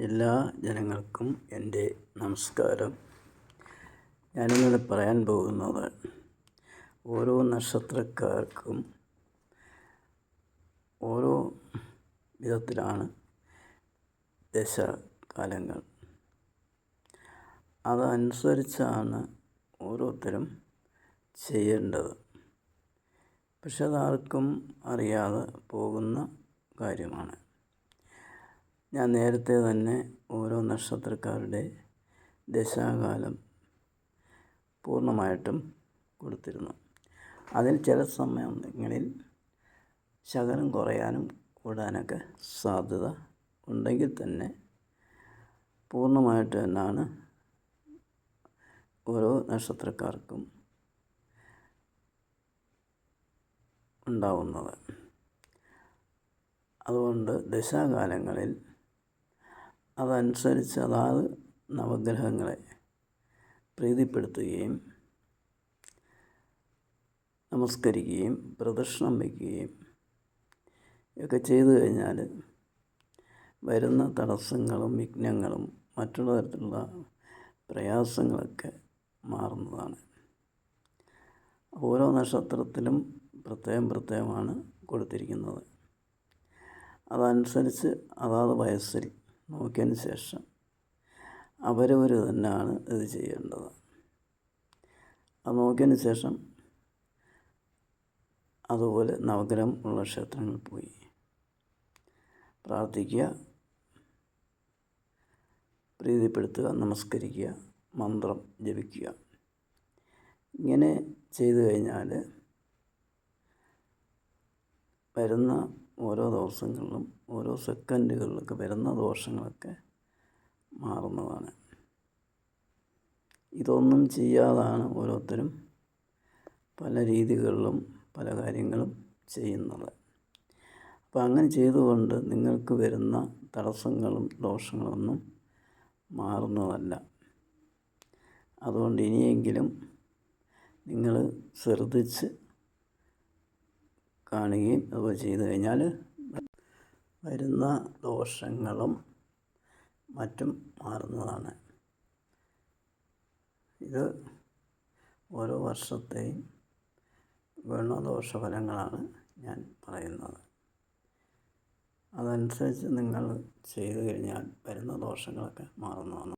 എല്ലാ ജനങ്ങൾക്കും എൻ്റെ നമസ്കാരം. ഞാനിന്നിവിടെ പറയാൻ പോകുന്നത് ഓരോ നക്ഷത്രക്കാർക്കും ഓരോ വിധത്തിലാണ് ദശാകാലങ്ങൾ. അതനുസരിച്ചാണ് ഓരോരുത്തരും ചെയ്യേണ്ടത്. പക്ഷെ അതാർക്കും അറിയാതെ പോകുന്ന കാര്യമാണ്. ഞാൻ നേരത്തെ തന്നെ ഓരോ നക്ഷത്രക്കാരുടെ ദശാകാലം പൂർണ്ണമായിട്ടും കൊടുത്തിരുന്നു. അതിന് ചില സമയങ്ങളിൽ ശകലം കുറയാനും കൂടാനൊക്കെ സാധ്യത ഉണ്ടെങ്കിൽ തന്നെ പൂർണ്ണമായിട്ട് തന്നെയാണ് ഓരോ നക്ഷത്രക്കാർക്കും ഉണ്ടാവുന്നത്. അതുകൊണ്ട് ദശാകാലങ്ങളിൽ അതനുസരിച്ച് അതാത് നവഗ്രഹങ്ങളെ പ്രീതിപ്പെടുത്തുകയും നമസ്കരിക്കുകയും പ്രദക്ഷിണം വയ്ക്കുകയും ഒക്കെ ചെയ്തു കഴിഞ്ഞാൽ വരുന്ന തടസ്സങ്ങളും വിഘ്നങ്ങളും മറ്റുള്ള തരത്തിലുള്ള പ്രയാസങ്ങളൊക്കെ മാറുന്നതാണ്. ഓരോ നക്ഷത്രത്തിലും പ്രത്യേകമാണ് കൊടുത്തിരിക്കുന്നത്. അതനുസരിച്ച് അതാത് വയസ്സിൽ നോക്കിയതിന് ശേഷം അവരവർ തന്നെയാണ് ഇത് ചെയ്യേണ്ടത്. അത് നോക്കിയതിന് ശേഷം അതുപോലെ നവഗ്രഹം ഉള്ള ക്ഷേത്രങ്ങളിൽ പോയി പ്രാർത്ഥിക്കുക, പ്രീതിപ്പെടുത്തുക, നമസ്കരിക്കുക, മന്ത്രം ജപിക്കുക. ഇങ്ങനെ ചെയ്തു കഴിഞ്ഞാൽ വരുന്ന ഓരോ ദിവസങ്ങളിലും ഓരോ സെക്കൻഡുകളിലൊക്കെ വരുന്ന ദോഷങ്ങളൊക്കെ മാറുന്നതാണ്. ഇതൊന്നും ചെയ്യാതാണ് ഓരോരുത്തരും പല രീതികളിലും പല കാര്യങ്ങളും ചെയ്യുന്നത്. അപ്പോൾ അങ്ങനെ ചെയ്തുകൊണ്ട് നിങ്ങൾക്ക് വരുന്ന തടസ്സങ്ങളും ദോഷങ്ങളൊന്നും മാറുന്നതല്ല. അതുകൊണ്ട് ഇനിയെങ്കിലും നിങ്ങൾ ശ്രദ്ധിച്ച് കാണുകയും അതുപോലെ ചെയ്തു കഴിഞ്ഞാൽ വരുന്ന ദോഷങ്ങളും മറ്റും മാറുന്നതാണ്. ഇത് ഓരോ വർഷത്തെയും ഗുണദോഷഫലങ്ങളാണ് ഞാൻ പറയുന്നത്. അതനുസരിച്ച് നിങ്ങൾ ചെയ്തു കഴിഞ്ഞാൽ വരുന്ന ദോഷങ്ങളൊക്കെ മാറുന്നതാണ്.